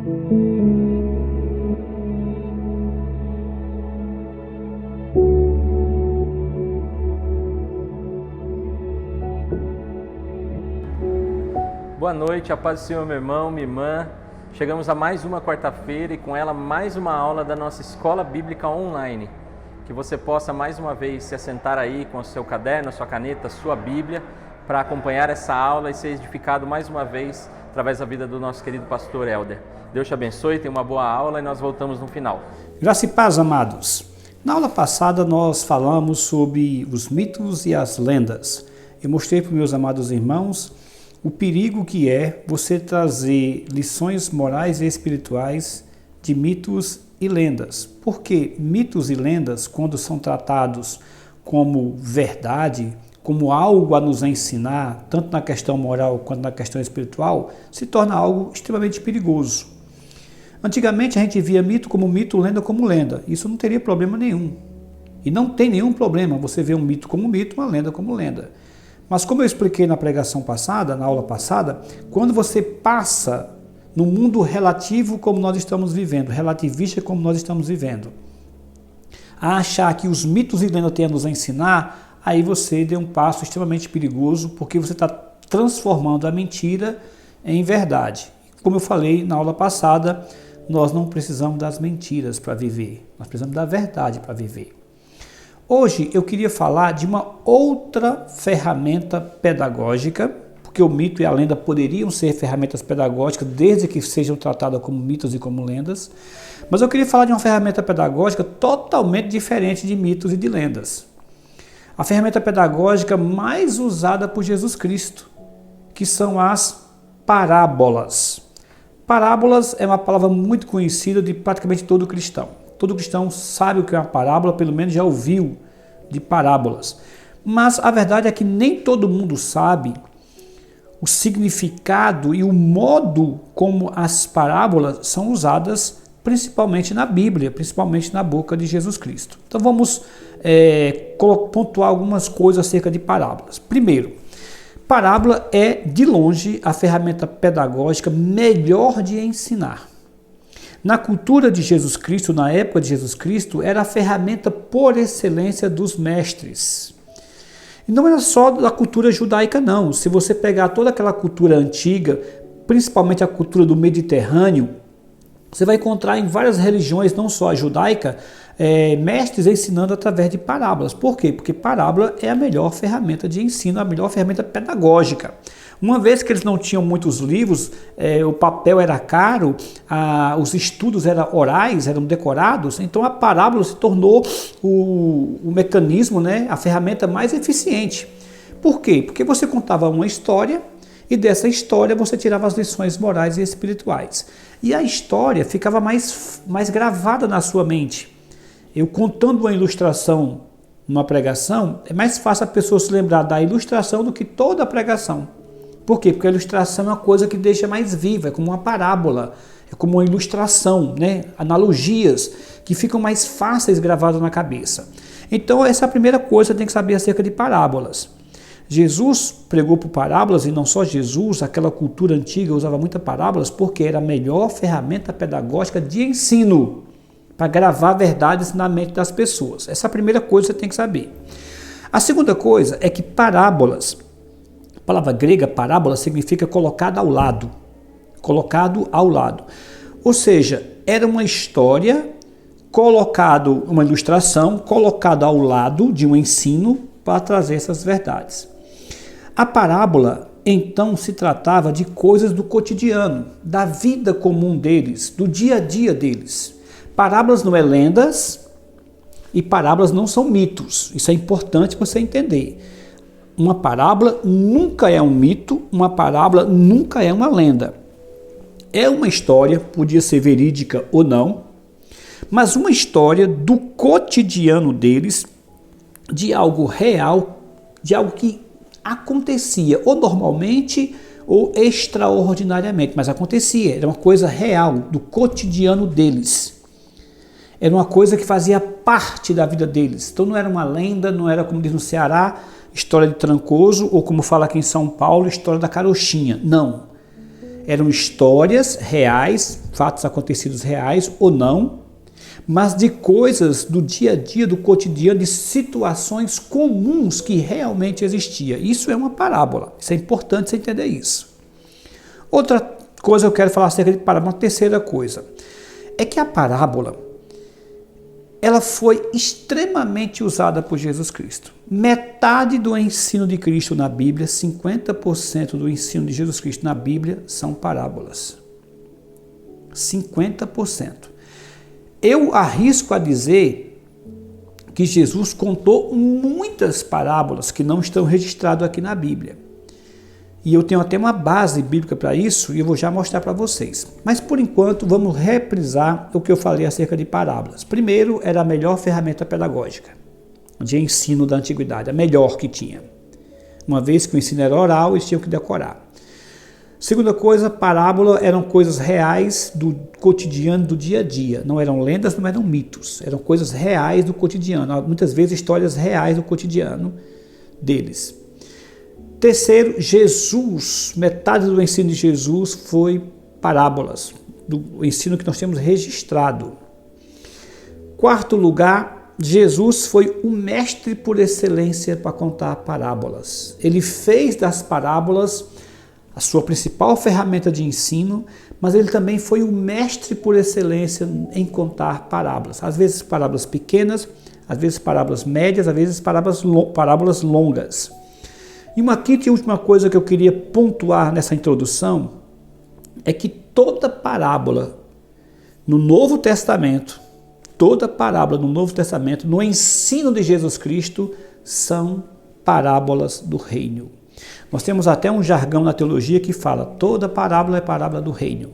Boa noite, a paz do Senhor, meu irmão, minha irmã. Chegamos a mais uma quarta-feira e com ela mais uma aula da nossa Escola Bíblica Online. Que você possa mais uma vez se assentar aí com o seu caderno, a sua caneta, a sua Bíblia, para acompanhar essa aula e ser edificado mais uma vez através da vida do nosso querido pastor Helder. Deus te abençoe, tenha uma boa aula e nós voltamos no final. Graça e paz, amados. Na aula passada nós falamos sobre os mitos e as lendas. Eu mostrei para os meus amados irmãos o perigo que é você trazer lições morais e espirituais de mitos e lendas. Porque mitos e lendas, quando são tratados como verdade, como algo a nos ensinar, tanto na questão moral quanto na questão espiritual, se torna algo extremamente perigoso. Antigamente a gente via mito como mito, lenda como lenda. Isso não teria problema nenhum. E não tem nenhum problema você ver um mito como mito, uma lenda como lenda. Mas como eu expliquei na pregação passada, na aula passada, quando você passa no mundo relativo como nós estamos vivendo, relativista como nós estamos vivendo, a achar que os mitos e lendas têm a nos ensinar, aí você deu um passo extremamente perigoso, porque você está transformando a mentira em verdade. Como eu falei na aula passada, nós não precisamos das mentiras para viver, nós precisamos da verdade para viver. Hoje eu queria falar de uma outra ferramenta pedagógica, porque o mito e a lenda poderiam ser ferramentas pedagógicas desde que sejam tratadas como mitos e como lendas, mas eu queria falar de uma ferramenta pedagógica totalmente diferente de mitos e de lendas. A ferramenta pedagógica mais usada por Jesus Cristo, que são as parábolas. Parábolas é uma palavra muito conhecida de praticamente todo cristão. Todo cristão sabe o que é uma parábola, pelo menos já ouviu de parábolas. Mas a verdade é que nem todo mundo sabe o significado e o modo como as parábolas são usadas, principalmente na Bíblia, principalmente na boca de Jesus Cristo. Então vamos pontuar algumas coisas acerca de parábolas. Primeiro, parábola é, de longe, a ferramenta pedagógica melhor de ensinar. Na cultura de Jesus Cristo, na época de Jesus Cristo, era a ferramenta por excelência dos mestres. E não era só da cultura judaica, não. Se você pegar toda aquela cultura antiga, principalmente a cultura do Mediterrâneo, você vai encontrar em várias religiões, não só a judaica, mestres ensinando através de parábolas. Por quê? Porque parábola é a melhor ferramenta de ensino, a melhor ferramenta pedagógica. Uma vez que eles não tinham muitos livros, o papel era caro, os estudos eram orais, eram decorados, então a parábola se tornou o mecanismo, né, a ferramenta mais eficiente. Por quê? Porque você contava uma história e dessa história você tirava as lições morais e espirituais. E a história ficava mais gravada na sua mente. Eu contando uma ilustração numa pregação, é mais fácil a pessoa se lembrar da ilustração do que toda a pregação. Por quê? Porque a ilustração é uma coisa que deixa mais viva, é como uma parábola, é como uma ilustração, né? Analogias que ficam mais fáceis gravadas na cabeça. Então essa é a primeira coisa que você tem que saber acerca de parábolas. Jesus pregou por parábolas, e não só Jesus, aquela cultura antiga usava muitas parábolas porque era a melhor ferramenta pedagógica de ensino, para gravar verdades na mente das pessoas. Essa é a primeira coisa que você tem que saber. A segunda coisa é que parábolas, a palavra grega parábola significa colocado ao lado. Colocado ao lado. Ou seja, era uma história, uma ilustração, colocada ao lado de um ensino para trazer essas verdades. A parábola, então, se tratava de coisas do cotidiano, da vida comum deles, do dia a dia deles. Parábolas não é lendas e parábolas não são mitos. Isso é importante você entender. Uma parábola nunca é um mito, uma parábola nunca é uma lenda. É uma história, podia ser verídica ou não, mas uma história do cotidiano deles, de algo real, de algo que acontecia ou normalmente ou extraordinariamente, mas acontecia, era uma coisa real, do cotidiano deles. Era uma coisa que fazia parte da vida deles. Então não era uma lenda, não era, como diz no Ceará, história de Trancoso, ou como fala aqui em São Paulo, história da carochinha. Não. Eram histórias reais, fatos acontecidos reais ou não, mas de coisas do dia a dia, do cotidiano, de situações comuns que realmente existiam. Isso é uma parábola. Isso é importante você entender isso. Outra coisa que eu quero falar acerca de parábola, uma terceira coisa, é que a parábola, ela foi extremamente usada por Jesus Cristo. Metade do ensino de Cristo na Bíblia, 50% do ensino de Jesus Cristo na Bíblia são parábolas. 50%. Eu arrisco a dizer que Jesus contou muitas parábolas que não estão registradas aqui na Bíblia. E eu tenho até uma base bíblica para isso e eu vou já mostrar para vocês. Mas por enquanto vamos reprisar o que eu falei acerca de parábolas. Primeiro, era a melhor ferramenta pedagógica de ensino da antiguidade, a melhor que tinha. Uma vez que o ensino era oral, eles tinham que decorar. Segunda coisa, parábola eram coisas reais do cotidiano, do dia a dia. Não eram lendas, não eram mitos. Eram coisas reais do cotidiano. Muitas vezes histórias reais do cotidiano deles. Terceiro, Jesus, metade do ensino de Jesus foi parábolas, do ensino que nós temos registrado. Quarto lugar, Jesus foi o mestre por excelência para contar parábolas. Ele fez das parábolas a sua principal ferramenta de ensino, mas ele também foi o mestre por excelência em contar parábolas. Às vezes parábolas pequenas, às vezes parábolas médias, às vezes parábolas longas. E uma quinta e última coisa que eu queria pontuar nessa introdução é que toda parábola no Novo Testamento, no ensino de Jesus Cristo, são parábolas do reino. Nós temos até um jargão na teologia que fala: toda parábola é parábola do reino.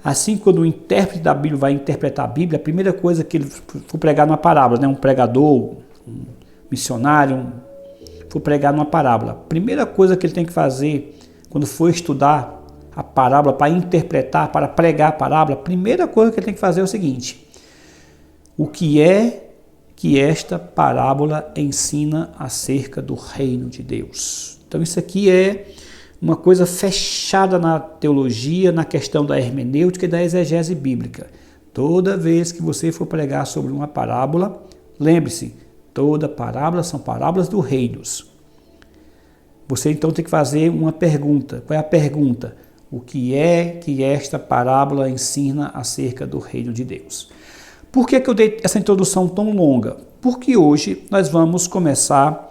Assim, quando o intérprete da Bíblia vai interpretar a Bíblia, a primeira coisa que ele for pregar numa parábola, um pregador, um missionário, for pregar numa parábola, a primeira coisa que ele tem que fazer quando for estudar a parábola, para interpretar, para pregar a parábola, a primeira coisa que ele tem que fazer é o seguinte: o que é que esta parábola ensina acerca do reino de Deus? Então isso aqui é uma coisa fechada na teologia, na questão da hermenêutica e da exegese bíblica. Toda vez que você for pregar sobre uma parábola, lembre-se, toda parábola são parábolas do reinos. Você então tem que fazer uma pergunta. Qual é a pergunta? O que é que esta parábola ensina acerca do reino de Deus? Por que eu dei essa introdução tão longa? Porque hoje nós vamos começar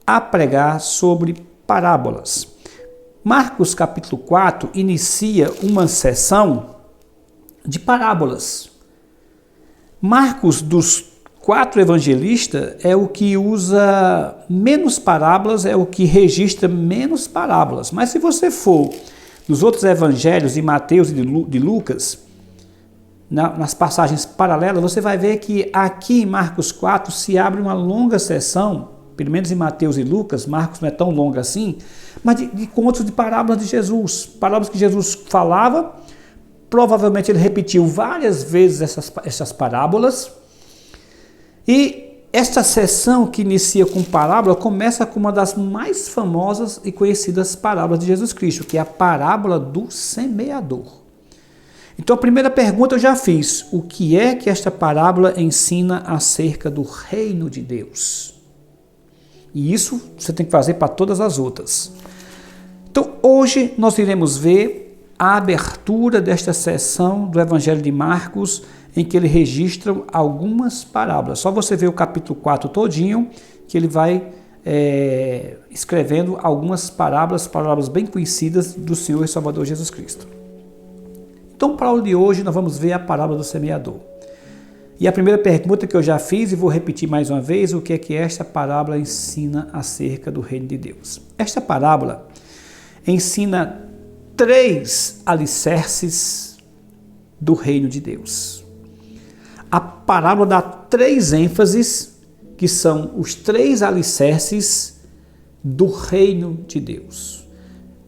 a pregar sobre parábolas. Marcos capítulo 4 inicia uma sessão de parábolas. Marcos, dos 4 evangelistas, é o que usa menos parábolas, é o que registra menos parábolas. Mas se você for nos outros evangelhos, de Mateus e de Lucas, nas passagens paralelas, você vai ver que aqui em Marcos 4 se abre uma longa sessão, pelo menos em Mateus e Lucas. Marcos não é tão longa assim, mas de contos de parábolas de Jesus, parábolas que Jesus falava. Provavelmente ele repetiu várias vezes essas parábolas. E esta sessão que inicia com parábola começa com uma das mais famosas e conhecidas parábolas de Jesus Cristo, que é a parábola do semeador. Então a primeira pergunta eu já fiz: o que é que esta parábola ensina acerca do reino de Deus? E isso você tem que fazer para todas as outras. Então hoje nós iremos ver a abertura desta sessão do Evangelho de Marcos, em que ele registra algumas parábolas. Só você ver o capítulo 4 todinho, que ele vai escrevendo algumas parábolas bem conhecidas do Senhor e Salvador Jesus Cristo. Então, para a aula de hoje, nós vamos ver a parábola do semeador. E a primeira pergunta que eu já fiz, e vou repetir mais uma vez: o que é que esta parábola ensina acerca do reino de Deus? Esta parábola ensina 3 alicerces do reino de Deus. A parábola dá 3 ênfases, que são os 3 alicerces do reino de Deus.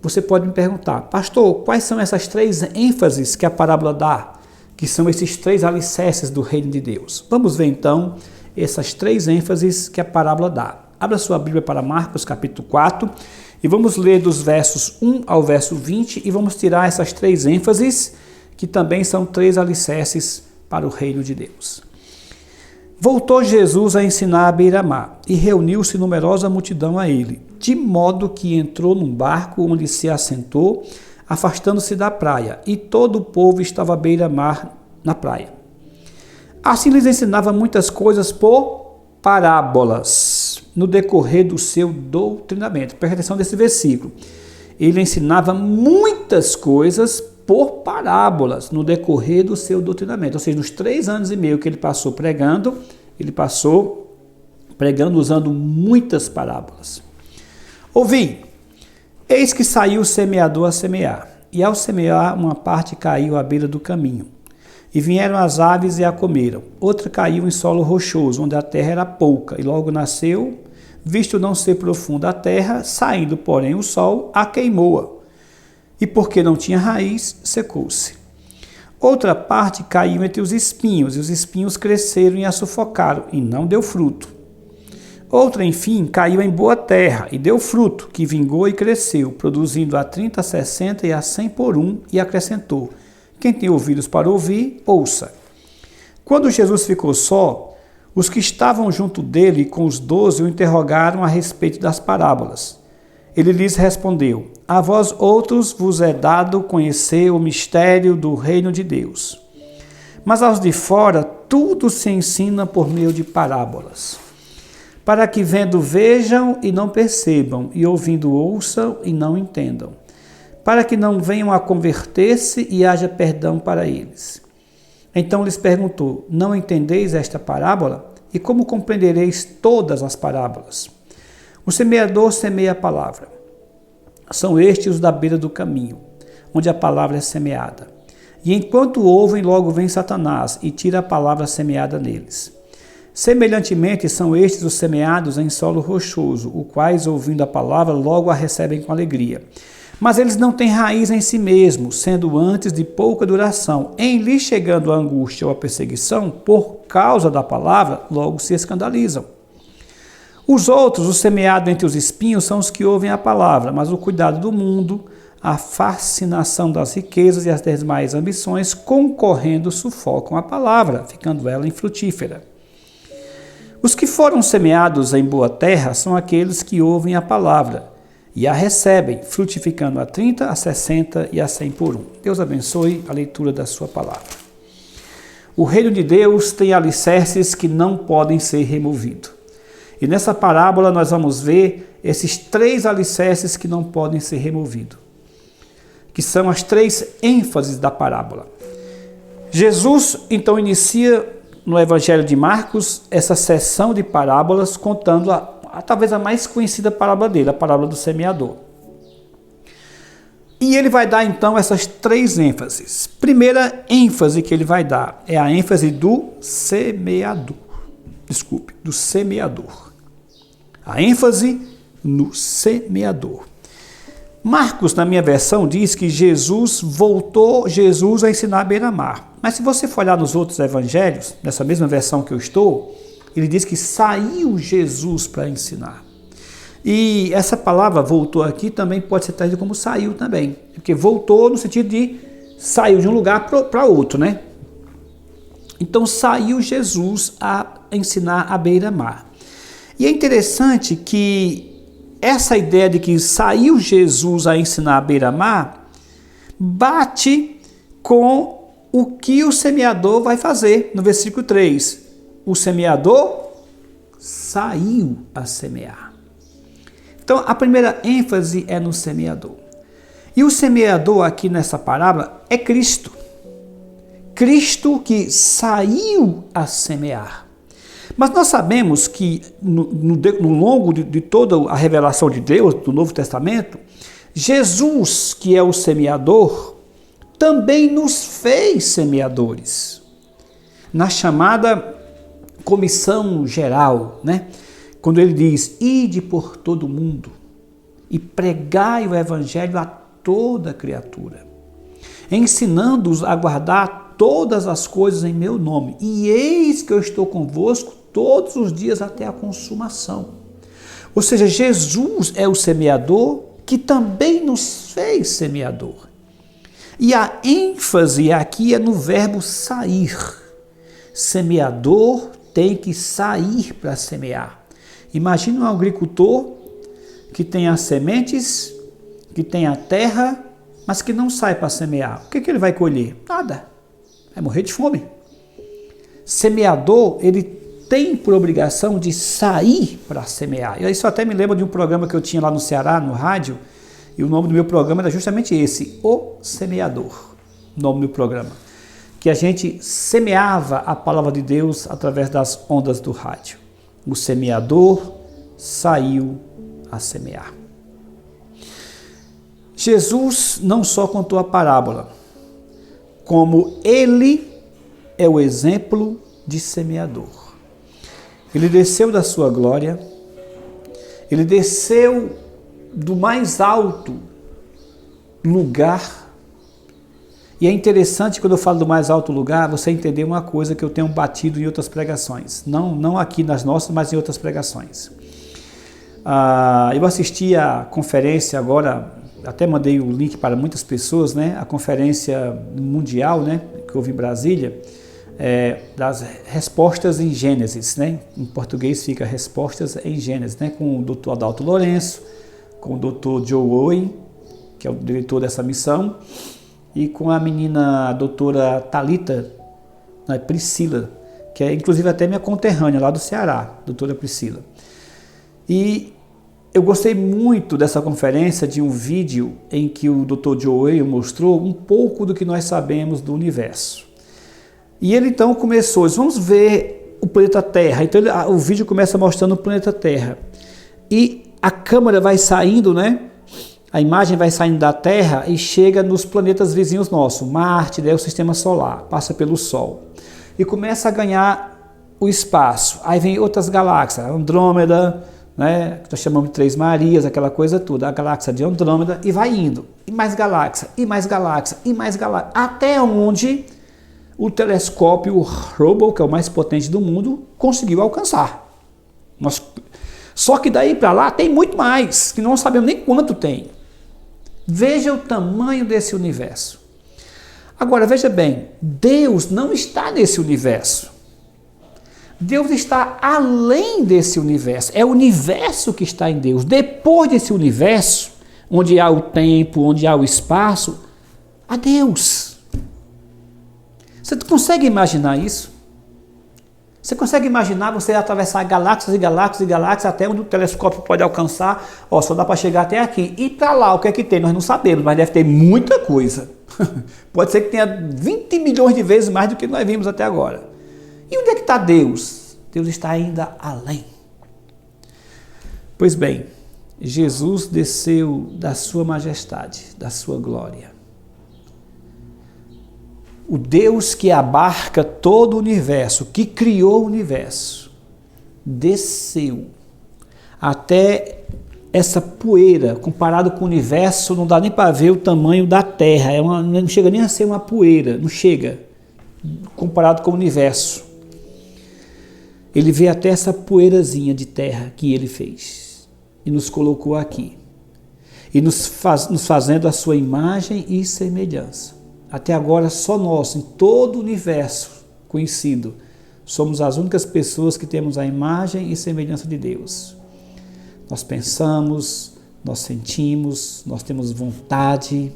Você pode me perguntar: pastor, quais são essas 3 ênfases que a parábola dá, que são esses 3 alicerces do reino de Deus? Vamos ver então essas 3 ênfases que a parábola dá. Abra sua Bíblia para Marcos capítulo 4 E vamos ler dos versos 1 ao verso 20 e vamos tirar essas 3 ênfases, que também são 3 alicerces para o reino de Deus. Voltou Jesus a ensinar à beira-mar, e reuniu-se numerosa multidão a ele, de modo que entrou num barco onde se assentou, afastando-se da praia, e todo o povo estava à beira-mar na praia. Assim lhes ensinava muitas coisas por parábolas, no decorrer do seu doutrinamento. Presta atenção nesse versículo. Ele ensinava muitas coisas por parábolas, no decorrer do seu doutrinamento. Ou seja, nos 3 anos e meio que ele passou pregando usando muitas parábolas. Ouvi, eis que saiu o semeador a semear, e ao semear uma parte caiu à beira do caminho. E vieram as aves e a comeram. Outra caiu em solo rochoso, onde a terra era pouca, e logo nasceu, visto não ser profunda a terra, saindo, porém, o sol, a queimou-a. E porque não tinha raiz, secou-se. Outra parte caiu entre os espinhos, e os espinhos cresceram e a sufocaram, e não deu fruto. Outra, enfim, caiu em boa terra, e deu fruto, que vingou e cresceu, produzindo a 30, a 60 e a 100 por um, e acrescentou: quem tem ouvidos para ouvir, ouça. Quando Jesus ficou só, os que estavam junto dele com os 12 o interrogaram a respeito das parábolas. Ele lhes respondeu: a vós outros vos é dado conhecer o mistério do reino de Deus. Mas aos de fora tudo se ensina por meio de parábolas, para que vendo vejam e não percebam, e ouvindo ouçam e não entendam, para que não venham a converter-se e haja perdão para eles. Então lhes perguntou: não entendeis esta parábola? E como compreendereis todas as parábolas? O semeador semeia a palavra. São estes os da beira do caminho, onde a palavra é semeada. E enquanto ouvem, logo vem Satanás e tira a palavra semeada neles. Semelhantemente, são estes os semeados em solo rochoso, os quais, ouvindo a palavra, logo a recebem com alegria. Mas eles não têm raiz em si mesmos, sendo antes de pouca duração. Em lhes chegando a angústia ou a perseguição, por causa da palavra, logo se escandalizam. Os outros, os semeados entre os espinhos, são os que ouvem a palavra, mas o cuidado do mundo, a fascinação das riquezas e as demais ambições, concorrendo, sufocam a palavra, ficando ela infrutífera. Os que foram semeados em boa terra são aqueles que ouvem a palavra e a recebem, frutificando a 30, a 60 e a 100 por um. Deus abençoe a leitura da sua palavra. O reino de Deus tem alicerces que não podem ser removidos. E nessa parábola nós vamos ver esses 3 alicerces que não podem ser removidos, que são as 3 ênfases da parábola. Jesus, então, inicia no Evangelho de Marcos essa seção de parábolas contando talvez a mais conhecida parábola dele, a parábola do semeador. E ele vai dar então essas 3 ênfases. Primeira ênfase que ele vai dar é a ênfase do semeador. Do semeador. A ênfase no semeador. Marcos, na minha versão, diz que voltou a ensinar à beira-mar. Mas se você for olhar nos outros evangelhos, nessa mesma versão que eu estou, ele diz que saiu Jesus para ensinar. E essa palavra voltou aqui também pode ser traduzida como saiu também. Porque voltou no sentido de saiu de um lugar para outro, né? Então saiu Jesus a ensinar à beira-mar. E é interessante que essa ideia de que saiu Jesus a ensinar à beira-mar bate com o que o semeador vai fazer no versículo 3. O semeador saiu a semear. Então, a primeira ênfase é no semeador. E o semeador aqui nessa parábola é Cristo. Cristo que saiu a semear. Mas nós sabemos que no longo de toda a revelação de Deus, do Novo Testamento, Jesus, que é o semeador, também nos fez semeadores. Na chamada comissão geral, né? Quando ele diz: ide por todo o mundo e pregai o evangelho a toda criatura, ensinando-os a guardar todas as coisas em meu nome, e eis que eu estou convosco todos os dias até a consumação. Ou seja, Jesus é o semeador que também nos fez semeador. E a ênfase aqui é no verbo sair. Semeador tem que sair para semear. Imagina um agricultor que tem as sementes, que tem a terra, mas que não sai para semear. O que ele vai colher? Nada. Vai morrer de fome. Semeador, ele tem por obrigação de sair para semear. Isso até me lembra de um programa que eu tinha lá no Ceará, no rádio, e o nome do meu programa era justamente esse, O Semeador, o nome do programa. Que a gente semeava a palavra de Deus através das ondas do rádio. O semeador saiu a semear. Jesus não só contou a parábola, como ele é o exemplo de semeador. Ele desceu da sua glória, ele desceu do mais alto lugar. E é interessante quando eu falo do mais alto lugar, você entender uma coisa que eu tenho batido em outras pregações. Não aqui nas nossas, mas em outras pregações. Eu assisti a conferência agora, até mandei o link para muitas pessoas, né? A conferência mundial, né? Que houve em Brasília, das respostas em Gênesis, né? Em português fica respostas em Gênesis, né? Com o Dr. Adalto Lourenço, com o Dr. Joe Owen, que é o diretor dessa missão, e com a menina a doutora Thalita, né, Priscila, que é inclusive até minha conterrânea lá do Ceará, doutora Priscila. E eu gostei muito dessa conferência, de um vídeo em que o Dr. Joe Owen mostrou um pouco do que nós sabemos do universo. E ele então começou, vamos ver o planeta Terra. Então o vídeo começa mostrando o planeta Terra. E a câmera vai saindo, né? A imagem vai saindo da Terra e chega nos planetas vizinhos nossos, Marte, né, o Sistema Solar, passa pelo Sol. E começa a ganhar o espaço. Aí vem outras galáxias, Andrômeda, né, que nós chamamos de Três Marias, aquela coisa toda, a galáxia de Andrômeda, e vai indo. E mais galáxia, e mais galáxia, e mais galáxia, até onde o telescópio Hubble, que é o mais potente do mundo, conseguiu alcançar. Só que daí para lá tem muito mais, que não sabemos nem quanto tem. Veja o tamanho desse universo. Agora, veja bem, Deus não está nesse universo. Deus está além desse universo. É o universo que está em Deus. Depois desse universo, onde há o tempo, onde há o espaço, há Deus. Você consegue imaginar isso? Você consegue imaginar você atravessar galáxias e galáxias e galáxias até onde o telescópio pode alcançar? Só dá para chegar até aqui. E para lá, o que é que tem? Nós não sabemos, mas deve ter muita coisa. Pode ser que tenha 20 milhões de vezes mais do que nós vimos até agora. E onde é que está Deus? Deus está ainda além. Pois bem, Jesus desceu da sua majestade, da sua glória. O Deus que abarca todo o universo, que criou o universo, desceu até essa poeira. Comparado com o universo, não dá nem para ver o tamanho da Terra. Não chega nem a ser uma poeira, não chega, comparado com o universo. Ele veio até essa poeirazinha de terra que ele fez e nos colocou aqui. E nos fazendo a sua imagem e semelhança. Até agora, só nós, em todo o universo conhecido, somos as únicas pessoas que temos a imagem e semelhança de Deus. Nós pensamos, nós sentimos, nós temos vontade,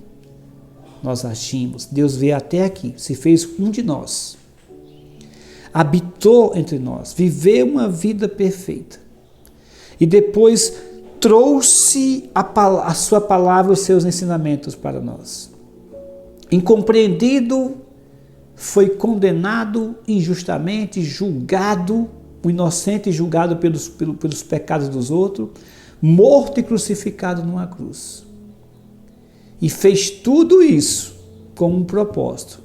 nós agimos. Deus veio até aqui, se fez um de nós. Habitou entre nós, viveu uma vida perfeita. E depois trouxe a sua palavra, os seus ensinamentos para nós. Incompreendido, foi condenado injustamente, julgado, o inocente julgado pelos pecados dos outros, morto e crucificado numa cruz. E fez tudo isso com um propósito: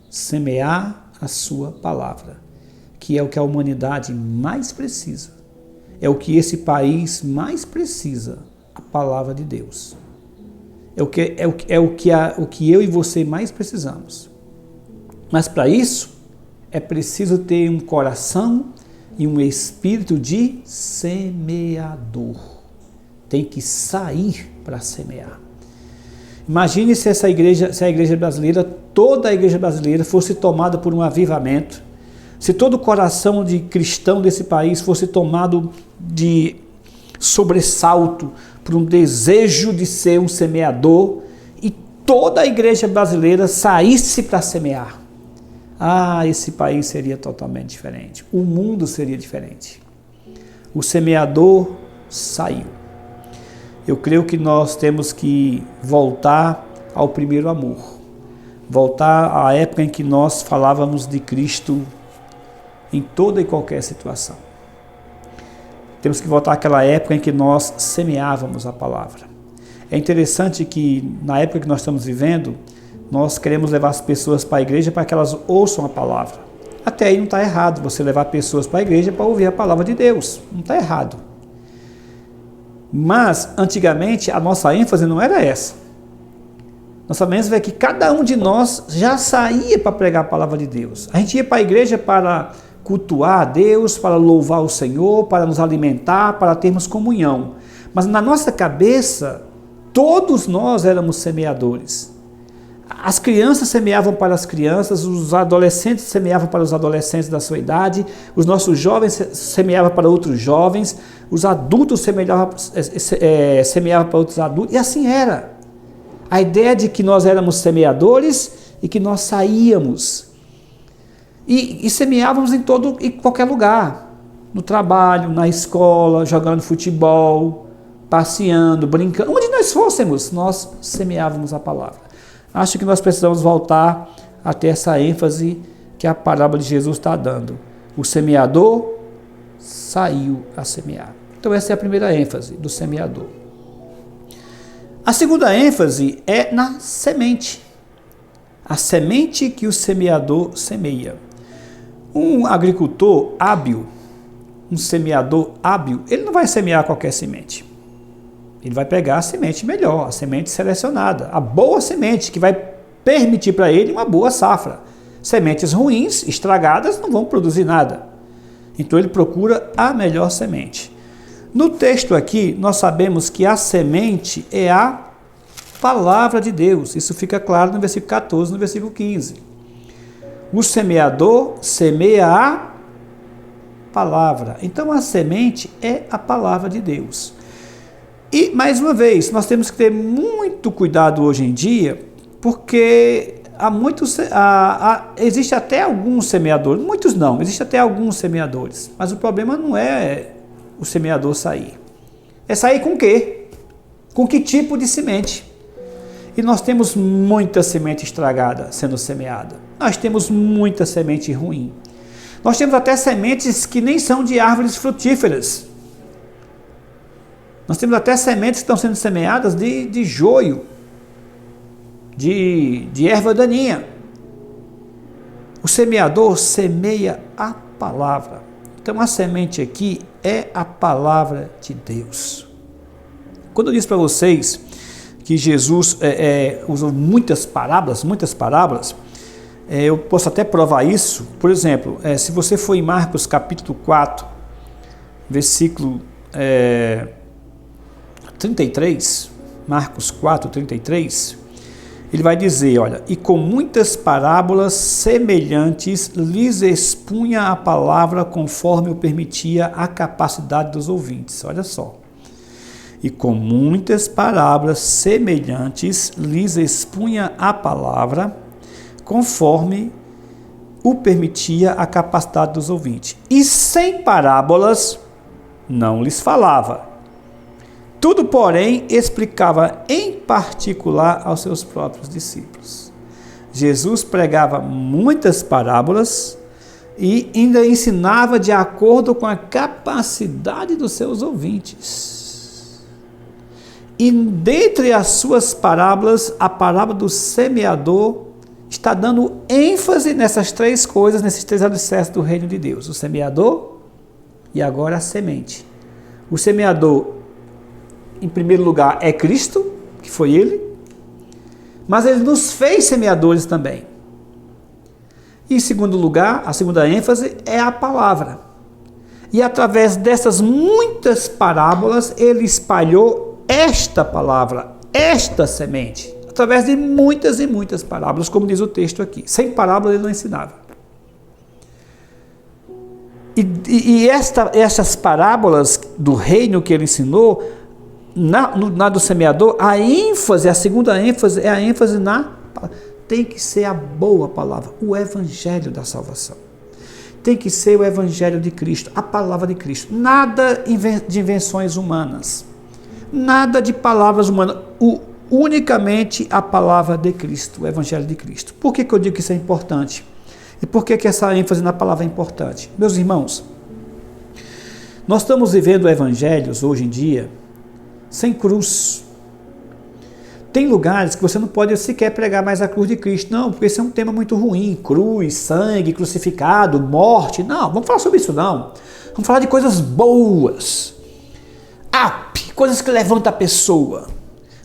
semear a sua palavra, que é o que a humanidade mais precisa, é o que esse país mais precisa, a palavra de Deus. É o que eu e você mais precisamos. Mas para isso, é preciso ter um coração e um espírito de semeador. tem que sair para semear. Imagine se a igreja brasileira, toda a igreja brasileira fosse tomada por um avivamento, se todo o coração de cristão desse país fosse tomado de sobressalto por um desejo de ser um semeador e toda a igreja brasileira saísse para semear. Esse país seria totalmente diferente. O mundo seria diferente. O semeador saiu. Eu creio que nós temos que voltar ao primeiro amor. Voltar à época em que nós falávamos de Cristo em toda e qualquer situação. Temos que voltar àquela época em que nós semeávamos a palavra. É interessante que na época que nós estamos vivendo, nós queremos levar as pessoas para a igreja para que elas ouçam a palavra. Até aí não está errado você levar pessoas para a igreja para ouvir a palavra de Deus. Não está errado. Mas, antigamente, a nossa ênfase não era essa. Nossa ênfase é que cada um de nós já saía para pregar a palavra de Deus. A gente ia para a igreja para cultuar a Deus, para louvar o Senhor, para nos alimentar, para termos comunhão. Mas na nossa cabeça, todos nós éramos semeadores. As crianças semeavam para as crianças, os adolescentes semeavam para os adolescentes da sua idade, os nossos jovens semeavam para outros jovens, os adultos semeavam para outros adultos, e assim era. A ideia de que nós éramos semeadores e que nós saíamos. E semeávamos em qualquer lugar, no trabalho, na escola, jogando futebol, passeando, brincando, onde nós fôssemos, nós semeávamos a palavra. Acho que nós precisamos voltar a ter essa ênfase que a parábola de Jesus está dando. O semeador saiu a semear. Então essa é a primeira ênfase do semeador. A segunda ênfase é na semente. A semente que o semeador semeia. Um agricultor hábil, um semeador hábil, ele não vai semear qualquer semente. Ele vai pegar a semente melhor, a semente selecionada, a boa semente que vai permitir para ele uma boa safra. Sementes ruins, estragadas, não vão produzir nada. Então ele procura a melhor semente. No texto aqui, nós sabemos que a semente é a palavra de Deus. Isso fica claro no versículo 14, no versículo 15. O semeador semeia a palavra. Então a semente é a palavra de Deus. E, mais uma vez, nós temos que ter muito cuidado hoje em dia, porque existe até alguns semeadores, muitos não, existe até alguns semeadores, mas o problema não é o semeador sair. É sair com o quê? Com que tipo de semente? E nós temos muita semente estragada sendo semeada. Nós temos muita semente ruim. Nós temos até sementes que nem são de árvores frutíferas. Nós temos até sementes que estão sendo semeadas de joio, de erva daninha. O semeador semeia a palavra. Então a semente aqui é a palavra de Deus. Quando eu disse para vocês que Jesus usou muitas parábolas, eu posso até provar isso. Por exemplo, se você for em Marcos capítulo 4, versículo 33, Marcos 4, 33, ele vai dizer, olha, e com muitas parábolas semelhantes lhes expunha a palavra conforme o permitia a capacidade dos ouvintes. Olha só. E com muitas parábolas semelhantes lhes expunha a palavra conforme o permitia a capacidade dos ouvintes. E sem parábolas não lhes falava. Tudo, porém, explicava em particular aos seus próprios discípulos. Jesus pregava muitas parábolas e ainda ensinava de acordo com a capacidade dos seus ouvintes. E dentre as suas parábolas, a parábola do semeador está dando ênfase nessas três coisas, nesses três alicerces do reino de Deus. O semeador e agora a semente. O semeador, em primeiro lugar, é Cristo, que foi Ele, mas Ele nos fez semeadores também. E em segundo lugar, a segunda ênfase é a palavra. E através dessas muitas parábolas, ele espalhou esta palavra, esta semente. Através de muitas e muitas parábolas, como diz o texto aqui. Sem parábola ele não ensinava. E essas parábolas do reino que ele ensinou, na do semeador, a segunda ênfase é a ênfase tem que ser a boa palavra, o evangelho da salvação. Tem que ser o evangelho de Cristo, a palavra de Cristo. Nada de invenções humanas. Nada de palavras humanas. Unicamente a palavra de Cristo, o evangelho de Cristo. Por que eu digo que isso é importante? E por que essa ênfase na palavra é importante? Meus irmãos, nós estamos vivendo evangelhos hoje em dia sem cruz. Tem lugares que você não pode sequer pregar mais a cruz de Cristo. Não, porque esse é um tema muito ruim. Cruz, sangue, crucificado, morte. Não, vamos falar sobre isso não. Vamos falar de coisas boas. Coisas que levantam a pessoa.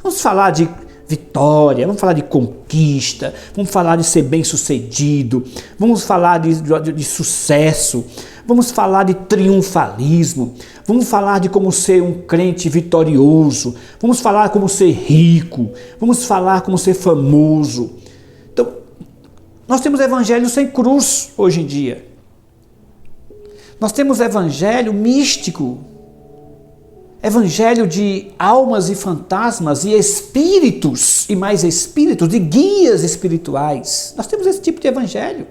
Vamos falar de vitória, vamos falar de conquista, vamos falar de ser bem-sucedido, vamos falar de sucesso, vamos falar de triunfalismo, vamos falar de como ser um crente vitorioso, vamos falar como ser rico, vamos falar como ser famoso. Então, nós temos evangelho sem cruz hoje em dia. Nós temos evangelho místico, evangelho de almas e fantasmas e espíritos, e mais espíritos, de guias espirituais. Nós temos esse tipo de evangelho.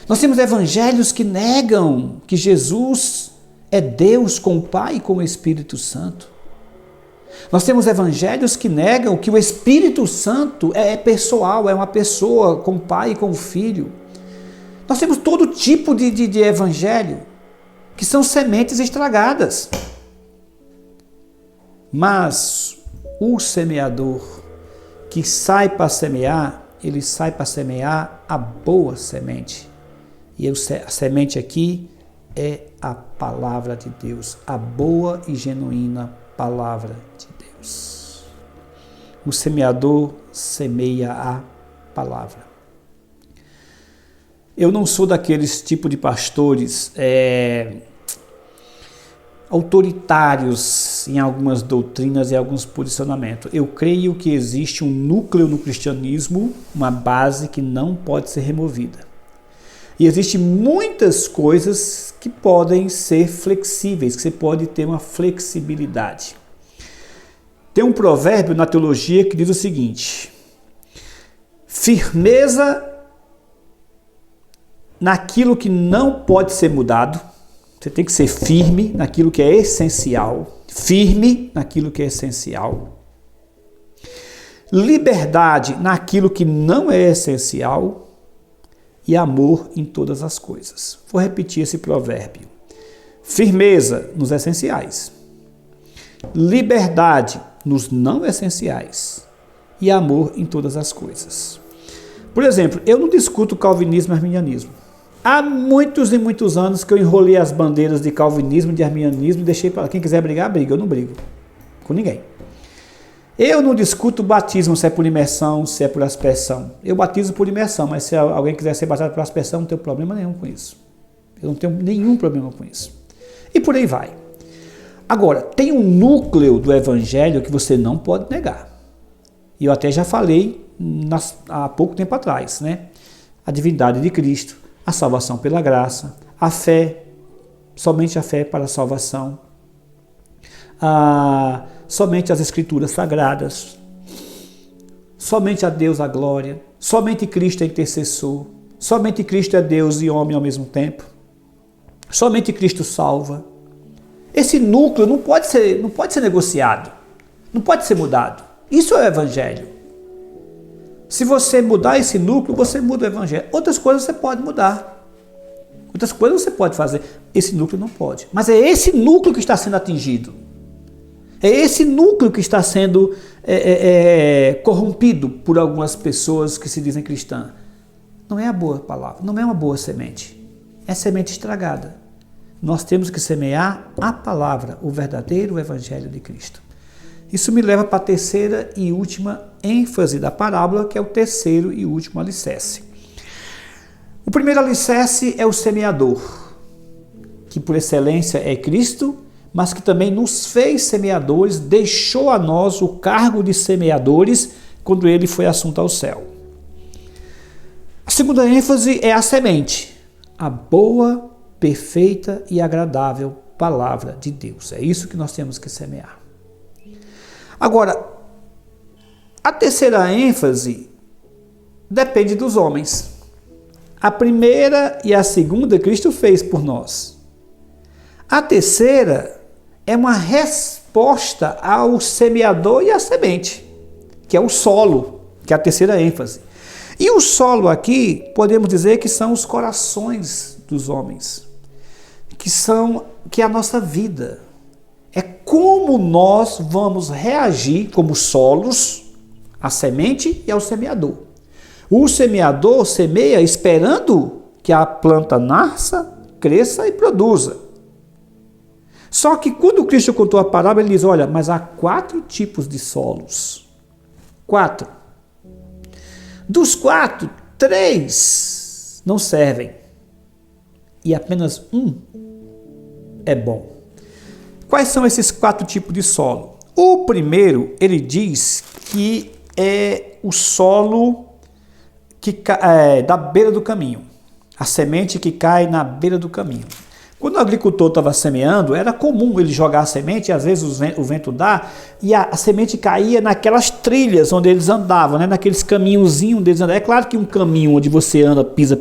Nós temos evangelhos que negam que Jesus é Deus com o Pai e com o Espírito Santo. Nós temos evangelhos que negam que o Espírito Santo é pessoal, é uma pessoa com o Pai e com o Filho. Nós temos todo tipo de evangelho que são sementes estragadas. Mas o semeador que sai para semear, ele sai para semear a boa semente. E a semente aqui é a palavra de Deus, a boa e genuína palavra de Deus. O semeador semeia a palavra. Eu não sou daqueles tipo de pastores autoritários em algumas doutrinas e alguns posicionamentos. Eu creio que existe um núcleo no cristianismo, uma base que não pode ser removida. E existem muitas coisas que podem ser flexíveis, que você pode ter uma flexibilidade. Tem um provérbio na teologia que diz o seguinte: firmeza naquilo que não pode ser mudado. Você tem que ser firme naquilo que é essencial. Firme naquilo que é essencial. Liberdade naquilo que não é essencial. E amor em todas as coisas. Vou repetir esse provérbio. Firmeza nos essenciais. Liberdade nos não essenciais. E amor em todas as coisas. Por exemplo, eu não discuto calvinismo e arminianismo. Há muitos e muitos anos que eu enrolei as bandeiras de calvinismo e de arminianismo e deixei para quem quiser brigar, briga. Eu não brigo com ninguém. Eu não discuto batismo, se é por imersão, se é por aspersão. Eu batizo por imersão, mas se alguém quiser ser batizado por aspersão, não tenho problema nenhum com isso. Eu não tenho nenhum problema com isso. E por aí vai. Agora, tem um núcleo do evangelho que você não pode negar. E eu até já falei há pouco tempo atrás, né? A divindade de Cristo, a salvação pela graça, a fé, somente a fé para a salvação, somente as escrituras sagradas, somente a Deus a glória, somente Cristo é intercessor, somente Cristo é Deus e homem ao mesmo tempo, somente Cristo salva. Esse núcleo não pode ser negociado, não pode ser mudado. Isso é o evangelho. Se você mudar esse núcleo, você muda o evangelho. Outras coisas você pode mudar. Outras coisas você pode fazer. Esse núcleo não pode. Mas é esse núcleo que está sendo atingido. É esse núcleo que está sendo corrompido por algumas pessoas que se dizem cristãs. Não é a boa palavra, não é uma boa semente. É semente estragada. Nós temos que semear a palavra, o verdadeiro evangelho de Cristo. Isso me leva para a terceira e última ênfase da parábola, que é o terceiro e último alicerce. O primeiro alicerce é o semeador. que por excelência é Cristo, mas que também nos fez semeadores, deixou a nós o cargo de semeadores quando ele foi assunto ao céu. A segunda ênfase é a semente, a boa, perfeita e agradável palavra de Deus. É isso que nós temos que semear. Agora, a terceira ênfase depende dos homens. A primeira e a segunda Cristo fez por nós. A terceira é uma resposta ao semeador e à semente, que é o solo, que é a terceira ênfase. E o solo aqui, podemos dizer que são os corações dos homens, que é a nossa vida. É como nós vamos reagir como solos à semente e ao semeador. O semeador semeia esperando que a planta nasça, cresça e produza. Só que quando Cristo contou a parábola, ele diz, olha, mas há 4 tipos de solos. 4. Dos 4, 3 não servem. E apenas um é bom. Quais são esses 4 tipos de solo? O primeiro, ele diz que é o solo da beira do caminho. A semente que cai na beira do caminho. Quando o agricultor estava semeando, era comum ele jogar a semente, e às vezes o vento dá, e a semente caía naquelas trilhas onde eles andavam, né? Naqueles caminhozinhos onde eles andavam. É claro que um caminho onde você anda, pisa,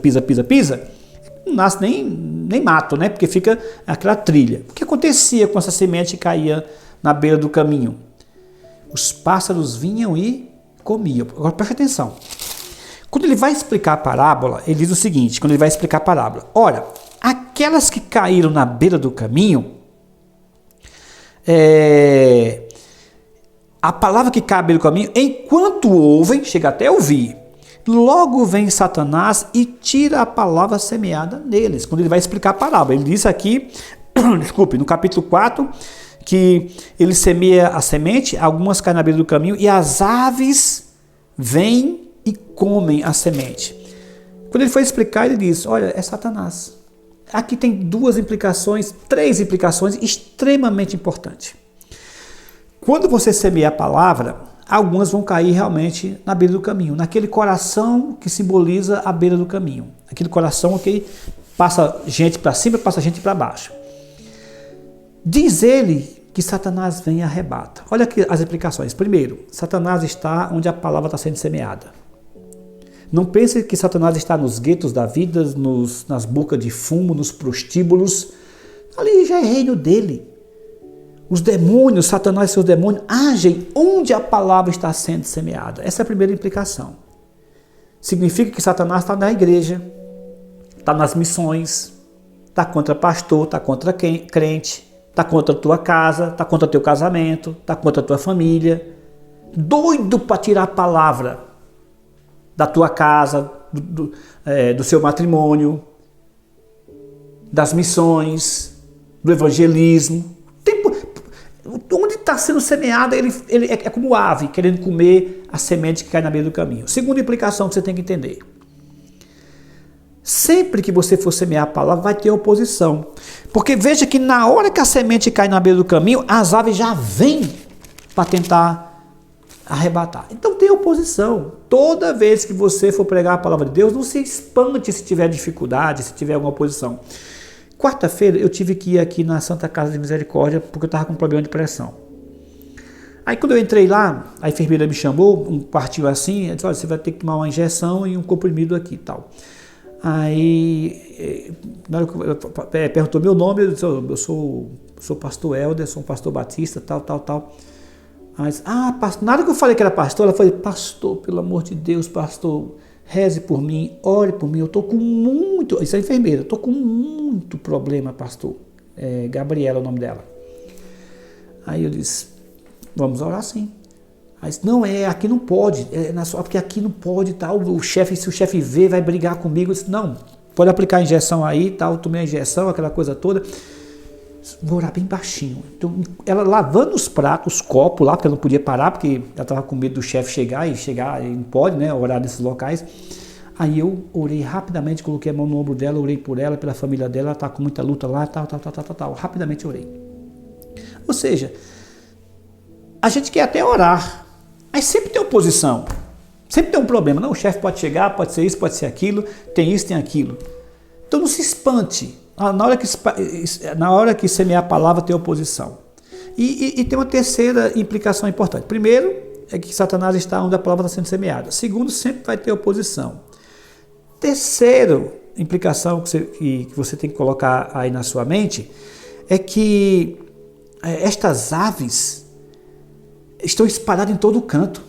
não nasce nem mato, né? Porque fica aquela trilha. O que acontecia com essa semente que caía na beira do caminho? Os pássaros vinham e comiam. Agora preste atenção. Quando ele vai explicar a parábola, ele diz o seguinte, quando ele vai explicar a parábola. Ora, aquelas que caíram na beira do caminho, a palavra que cai à beira do caminho, enquanto ouvem, chega até a ouvir, logo vem Satanás e tira a palavra semeada neles. Quando ele vai explicar a parábola, ele diz aqui, no capítulo 4, que ele semeia a semente, algumas caem na beira do caminho e as aves vêm e comem a semente. Quando ele foi explicar, ele diz, olha, é Satanás. Aqui tem 3 implicações extremamente importantes. Quando você semeia a palavra, algumas vão cair realmente na beira do caminho, naquele coração que simboliza a beira do caminho. Aquele coração que passa gente para cima, passa gente para baixo. Diz ele que Satanás vem e arrebata. Olha aqui as implicações. Primeiro, Satanás está onde a palavra está sendo semeada. Não pense que Satanás está nos guetos da vida, nas bocas de fumo, nos prostíbulos. Ali já é reino dele. Os demônios, Satanás e seus demônios, agem onde a palavra está sendo semeada. Essa é a primeira implicação. Significa que Satanás está na igreja, está nas missões, está contra pastor, está contra crente, está contra a tua casa, está contra o teu casamento, está contra a tua família. Doido para tirar a palavra da tua casa, do seu matrimônio, das missões, do evangelismo. Onde está sendo semeada, ele é como ave, querendo comer a semente que cai na beira do caminho. Segunda implicação que você tem que entender. Sempre que você for semear a palavra, vai ter oposição. Porque veja que na hora que a semente cai na beira do caminho, as aves já vêm para tentar arrebatar. Então tem oposição. Toda vez que você for pregar a palavra de Deus, não se espante se tiver dificuldade, se tiver alguma oposição. Quarta-feira eu tive que ir aqui na Santa Casa de Misericórdia porque eu estava com um problema de pressão. Aí quando eu entrei lá, a enfermeira me chamou, um quartinho assim, ela disse, olha, você vai ter que tomar uma injeção e um comprimido aqui e tal. Aí perguntou meu nome, eu disse, eu sou pastor Helder, sou um pastor batista, tal. Mas, nada que eu falei que era pastor, ela falou, pastor, pelo amor de Deus, pastor, reze por mim, ore por mim, eu estou com muito, isso é enfermeira, eu estou com muito problema, pastor. Gabriela é o nome dela. Aí eu disse, vamos orar sim. Aí disse, não, aqui não pode, porque aqui não pode, tal, se o chefe ver, vai brigar comigo. Eu disse, não, pode aplicar a injeção aí, tal, tomei a injeção, aquela coisa toda. Vou orar bem baixinho. Então, ela lavando os pratos, os copos lá, porque ela não podia parar, porque ela estava com medo do chefe chegar e não pode, né, orar nesses locais. Aí eu orei rapidamente, coloquei a mão no ombro dela, orei por ela, pela família dela, ela está com muita luta lá, tal. Rapidamente orei. Ou seja, a gente quer até orar, mas sempre tem oposição, sempre tem um problema. Não, o chefe pode chegar, pode ser isso, pode ser aquilo, tem isso, tem aquilo. Então não se espante, na hora que semear a palavra tem oposição. E tem uma terceira implicação importante. Primeiro, é que Satanás está onde a palavra está sendo semeada. Segundo, sempre vai ter oposição. Terceiro implicação que você tem que colocar aí na sua mente é que estas aves estão espalhadas em todo canto.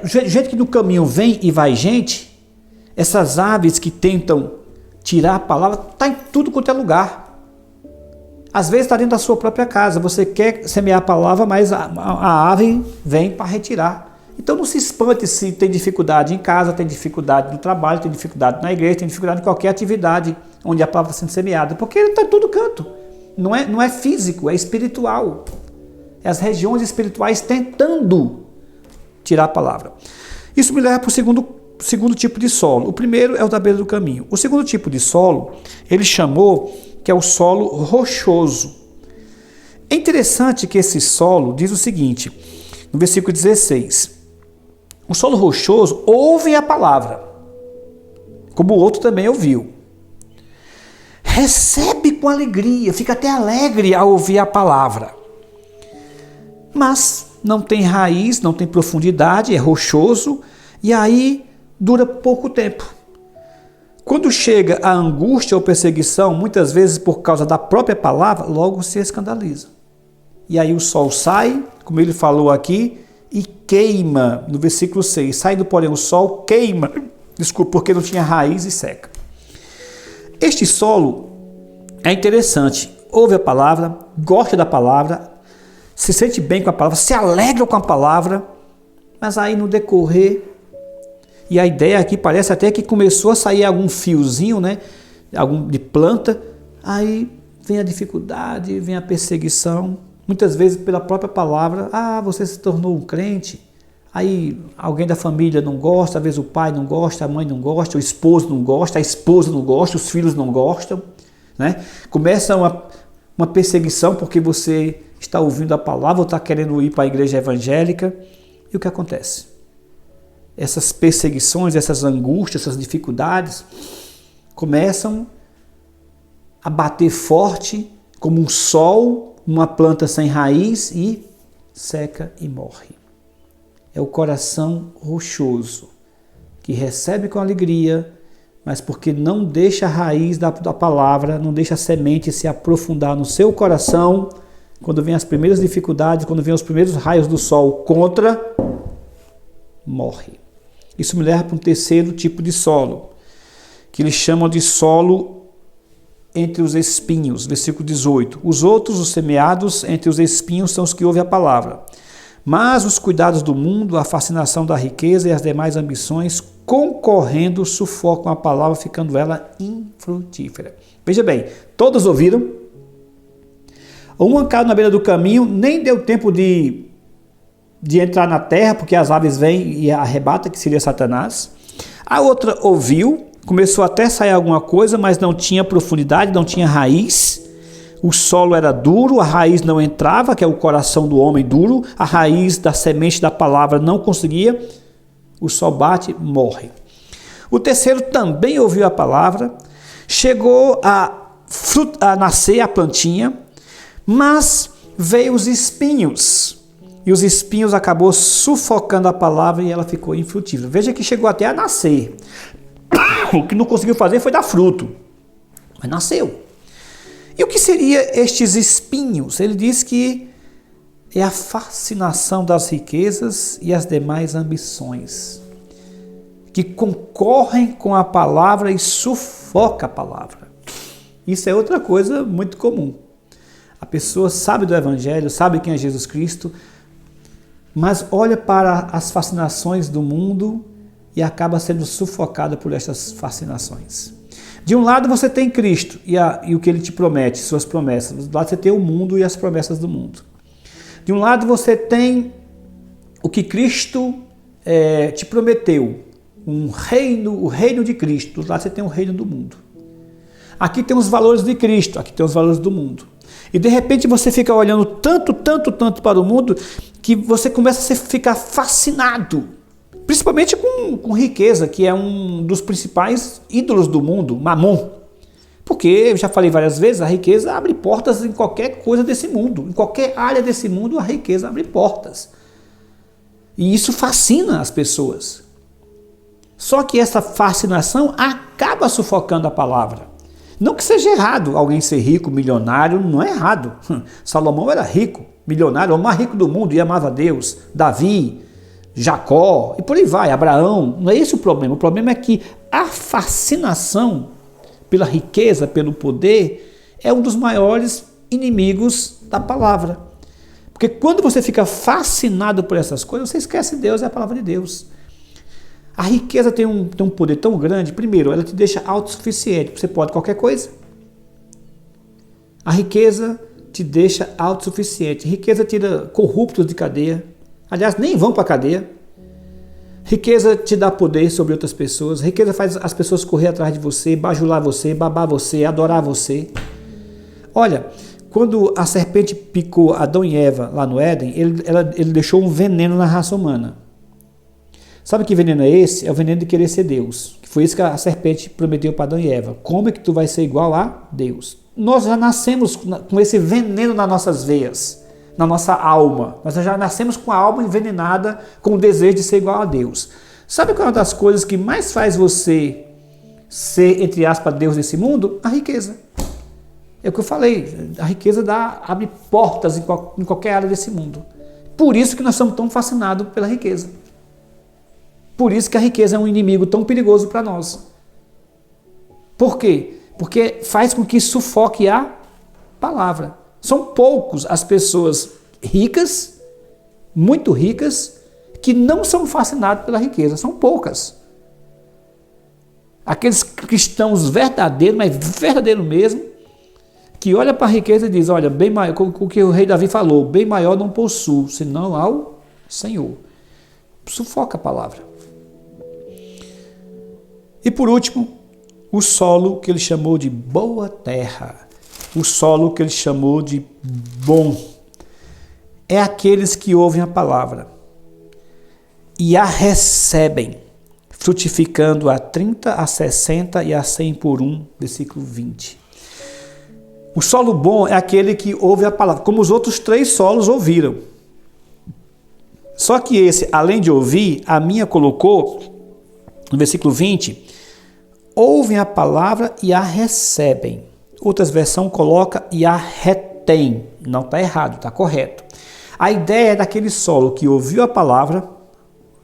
Do jeito que no caminho vem e vai gente, essas aves que tentam tirar a palavra, está em tudo quanto é lugar. Às vezes está dentro da sua própria casa, você quer semear a palavra, mas a ave vem para retirar. Então não se espante se tem dificuldade em casa, tem dificuldade no trabalho, tem dificuldade na igreja, tem dificuldade em qualquer atividade onde a palavra está sendo semeada, porque ele está em todo canto. Não é físico, é espiritual. É as regiões espirituais tentando tirar a palavra. Isso me leva para o segundo tipo de solo. O primeiro é o da beira do caminho. O segundo tipo de solo, ele chamou que é o solo rochoso. É interessante que esse solo diz o seguinte, no versículo 16, o solo rochoso ouve a palavra, como o outro também ouviu. Recebe com alegria, fica até alegre ao ouvir a palavra. Mas não tem raiz, não tem profundidade, é rochoso, e aí dura pouco tempo. Quando chega a angústia ou perseguição, muitas vezes por causa da própria palavra, logo se escandaliza. E aí o sol sai, como ele falou aqui, e queima, no versículo 6. Saindo, porém, o sol queima, porque não tinha raiz e seca. Este solo é interessante. Ouve a palavra, gosta da palavra, se sente bem com a palavra, se alegra com a palavra, mas aí no decorrer, e a ideia aqui parece até que começou a sair algum fiozinho, né, de planta, aí vem a dificuldade, vem a perseguição, muitas vezes pela própria palavra, você se tornou um crente, aí alguém da família não gosta, às vezes o pai não gosta, a mãe não gosta, o esposo não gosta, a esposa não gosta, os filhos não gostam, né? Começa uma perseguição porque você está ouvindo a palavra ou está querendo ir para a igreja evangélica, e o que acontece? Essas perseguições, essas angústias, essas dificuldades começam a bater forte como um sol, uma planta sem raiz e seca e morre. É o coração rochoso que recebe com alegria, mas porque não deixa a raiz da palavra, não deixa a semente se aprofundar no seu coração, quando vem as primeiras dificuldades, quando vem os primeiros raios do sol contra, morre. Isso me leva para um terceiro tipo de solo, que eles chamam de solo entre os espinhos, versículo 18. Os outros, os semeados entre os espinhos, são os que ouvem a palavra. Mas os cuidados do mundo, a fascinação da riqueza e as demais ambições, concorrendo, sufocam a palavra, ficando ela infrutífera. Veja bem, todos ouviram. Uma caiu na beira do caminho, nem deu tempo de entrar na terra, porque as aves vêm e arrebatam, que seria Satanás. A outra ouviu, começou até a sair alguma coisa, mas não tinha profundidade, não tinha raiz. O solo era duro, a raiz não entrava, que é o coração do homem duro. A raiz da semente da palavra não conseguia. O sol bate, morre. O terceiro também ouviu a palavra, chegou a nascer a plantinha, mas veio os espinhos. E os espinhos acabou sufocando a palavra e ela ficou infrutífera. Veja que chegou até a nascer. O que não conseguiu fazer foi dar fruto, mas nasceu. E o que seria estes espinhos? Ele diz que é a fascinação das riquezas e as demais ambições, que concorrem com a palavra e sufoca a palavra. Isso é outra coisa muito comum. A pessoa sabe do Evangelho, sabe quem é Jesus Cristo, mas olha para as fascinações do mundo e acaba sendo sufocada por essas fascinações. De um lado você tem Cristo e o que Ele te promete, suas promessas. Do lado você tem o mundo e as promessas do mundo. De um lado você tem o que Cristo te prometeu um reino, o reino de Cristo. Lá você tem o reino do mundo. Aqui tem os valores de Cristo, aqui tem os valores do mundo. E de repente você fica olhando tanto para o mundo que você começa a ficar fascinado. Principalmente com riqueza, que é um dos principais ídolos do mundo, Mamon. Porque, eu já falei várias vezes, a riqueza abre portas em qualquer coisa desse mundo. Em qualquer área desse mundo, a riqueza abre portas. E isso fascina as pessoas. Só que essa fascinação acaba sufocando a palavra. Não que seja errado alguém ser rico, milionário, não é errado. Salomão era rico, milionário, o mais rico do mundo e amava a Deus. Davi, Jacó e por aí vai, Abraão. Não é esse o problema. O problema é que a fascinação pela riqueza, pelo poder, é um dos maiores inimigos da palavra. Porque quando você fica fascinado por essas coisas, você esquece Deus e a palavra de Deus. A riqueza tem um poder tão grande. Primeiro, ela te deixa autossuficiente. Você pode qualquer coisa. A riqueza te deixa autossuficiente. Riqueza tira corruptos de cadeia. Aliás, nem vão para a cadeia. Riqueza te dá poder sobre outras pessoas. Riqueza faz as pessoas correr atrás de você, bajular você, babar você, adorar você. Olha, quando a serpente picou Adão e Eva lá no Éden, ele deixou um veneno na raça humana. Sabe que veneno é esse? É o veneno de querer ser Deus. Que foi isso que a serpente prometeu para Adão e Eva. Como é que tu vai ser igual a Deus? Nós já nascemos com esse veneno nas nossas veias, na nossa alma. Nós já nascemos com a alma envenenada, com o desejo de ser igual a Deus. Sabe qual é uma das coisas que mais faz você ser, entre aspas, Deus nesse mundo? A riqueza. É o que eu falei, a riqueza abre portas em qualquer área desse mundo. Por isso que nós somos tão fascinados pela riqueza. Por isso que a riqueza é um inimigo tão perigoso para nós. Por quê? Porque faz com que sufoque a palavra. São poucos as pessoas ricas, muito ricas, que não são fascinados pela riqueza. São poucas. Aqueles cristãos verdadeiros, mas verdadeiro mesmo, que olha para a riqueza e diz, olha, bem maior, o que o rei Davi falou, bem maior não possuo, senão ao Senhor. Sufoca a palavra. E por último, o solo que ele chamou de boa terra. O solo que ele chamou de bom. É aqueles que ouvem a palavra e a recebem, frutificando a 30, a 60 e a 100 por 1, versículo 20. O solo bom é aquele que ouve a palavra, como os outros 3 solos ouviram. Só que esse, além de ouvir, a minha colocou, no versículo 20, ouvem a palavra e a recebem. Outras versões coloca e a retém. Não está errado, está correto. A ideia é daquele solo que ouviu a palavra,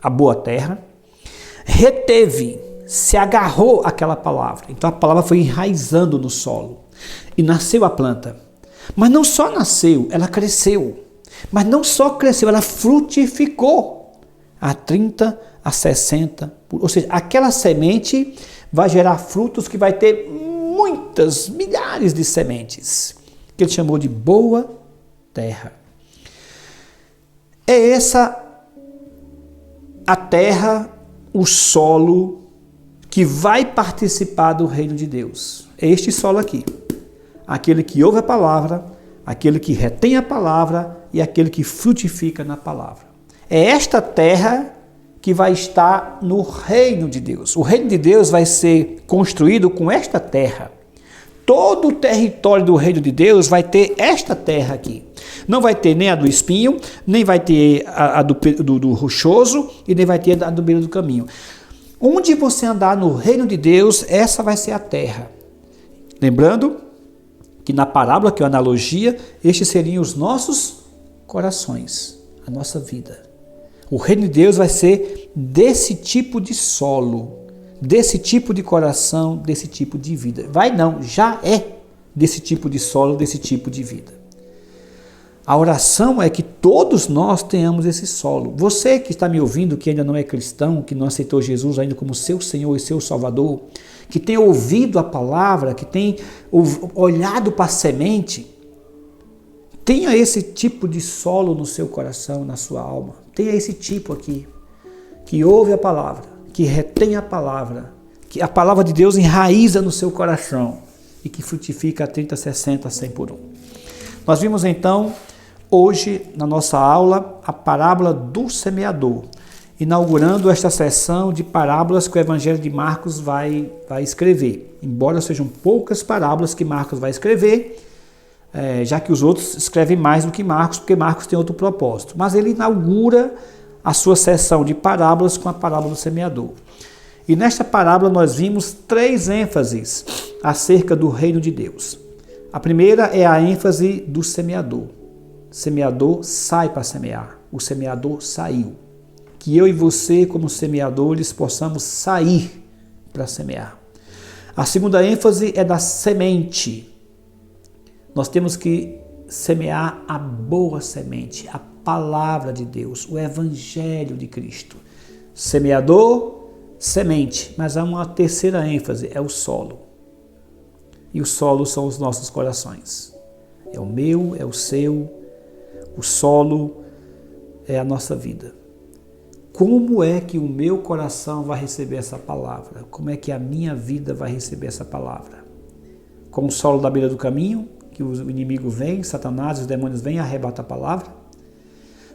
a boa terra, reteve, se agarrou àquela palavra. Então a palavra foi enraizando no solo e nasceu a planta. Mas não só nasceu, ela cresceu. Mas não só cresceu, ela frutificou a 30, a 60. Ou seja, aquela semente vai gerar frutos que vai ter muitas, milhares de sementes. Que ele chamou de boa terra. É essa a terra, o solo que vai participar do reino de Deus. É este solo aqui. Aquele que ouve a palavra, aquele que retém a palavra e aquele que frutifica na palavra. É esta terra que vai estar no reino de Deus. O reino de Deus vai ser construído com esta terra. Todo o território do reino de Deus vai ter esta terra aqui. Não vai ter nem a do espinho, nem vai ter a do rochoso e nem vai ter a do meio do caminho. Onde você andar no reino de Deus, essa vai ser a terra. Lembrando que na parábola, que é a analogia, estes seriam os nossos corações, a nossa vida. O reino de Deus vai ser desse tipo de solo, desse tipo de coração, desse tipo de vida. Vai não, já é desse tipo de solo, desse tipo de vida. A oração é que todos nós tenhamos esse solo. Você que está me ouvindo, que ainda não é cristão, que não aceitou Jesus ainda como seu Senhor e seu Salvador, que tem ouvido a palavra, que tem olhado para a semente, tenha esse tipo de solo no seu coração, na sua alma. Tenha esse tipo aqui. que ouve a palavra, que retém a palavra, que a palavra de Deus enraiza no seu coração e que frutifica a 30, 60, 100 por um. Nós vimos então, hoje, na nossa aula, a parábola do semeador, inaugurando esta sessão de parábolas que o Evangelho de Marcos vai escrever. Embora sejam poucas parábolas que Marcos vai escrever, já que os outros escrevem mais do que Marcos, porque Marcos tem outro propósito. Mas ele inaugura a sua sessão de parábolas com a parábola do semeador. E nesta parábola nós vimos 3 ênfases acerca do reino de Deus. A primeira é a ênfase do semeador. O semeador sai para semear. O semeador saiu. Que eu e você, como semeadores, possamos sair para semear. A segunda ênfase é da semente. Nós temos que semear a boa semente, a palavra de Deus, o Evangelho de Cristo. Semeador, semente, mas há uma terceira ênfase, é o solo. E o solo são os nossos corações. É o meu, é o seu, o solo é a nossa vida. Como é que o meu coração vai receber essa palavra? Como é que a minha vida vai receber essa palavra? Com o solo da beira do caminho, que o inimigo vem, Satanás, os demônios vêm e arrebatam a palavra.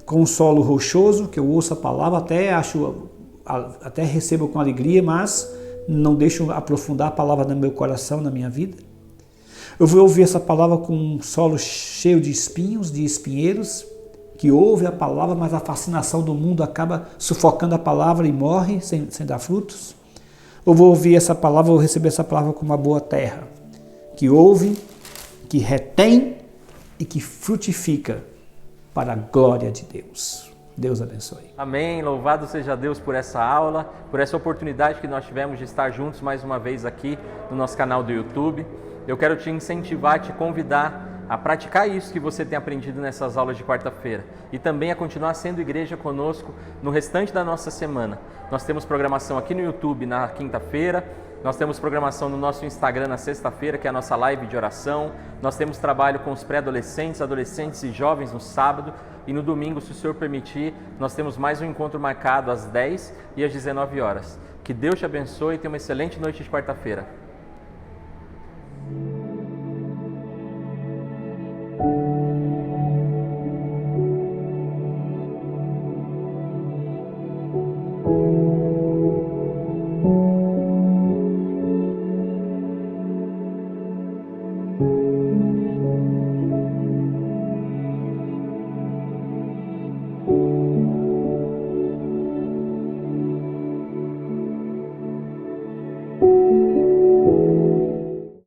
Com o solo rochoso, que eu ouço a palavra, até recebo com alegria, mas não deixo aprofundar a palavra no meu coração, na minha vida. Eu vou ouvir essa palavra com um solo cheio de espinhos, de espinheiros, que ouve a palavra, mas a fascinação do mundo acaba sufocando a palavra e morre sem dar frutos. Eu vou ouvir essa palavra, vou receber essa palavra como uma boa terra, que ouve, que retém e que frutifica para a glória de Deus. Deus abençoe. Amém. Louvado seja Deus por essa aula, por essa oportunidade que nós tivemos de estar juntos mais uma vez aqui no nosso canal do YouTube. Eu quero te incentivar, te convidar a praticar isso que você tem aprendido nessas aulas de quarta-feira e também a continuar sendo igreja conosco no restante da nossa semana. Nós temos programação aqui no YouTube na quinta-feira, nós temos programação no nosso Instagram na sexta-feira, que é a nossa live de oração, nós temos trabalho com os pré-adolescentes, adolescentes e jovens no sábado e no domingo, se o Senhor permitir, nós temos mais um encontro marcado às 10 e às 19 horas. Que Deus te abençoe e tenha uma excelente noite de quarta-feira.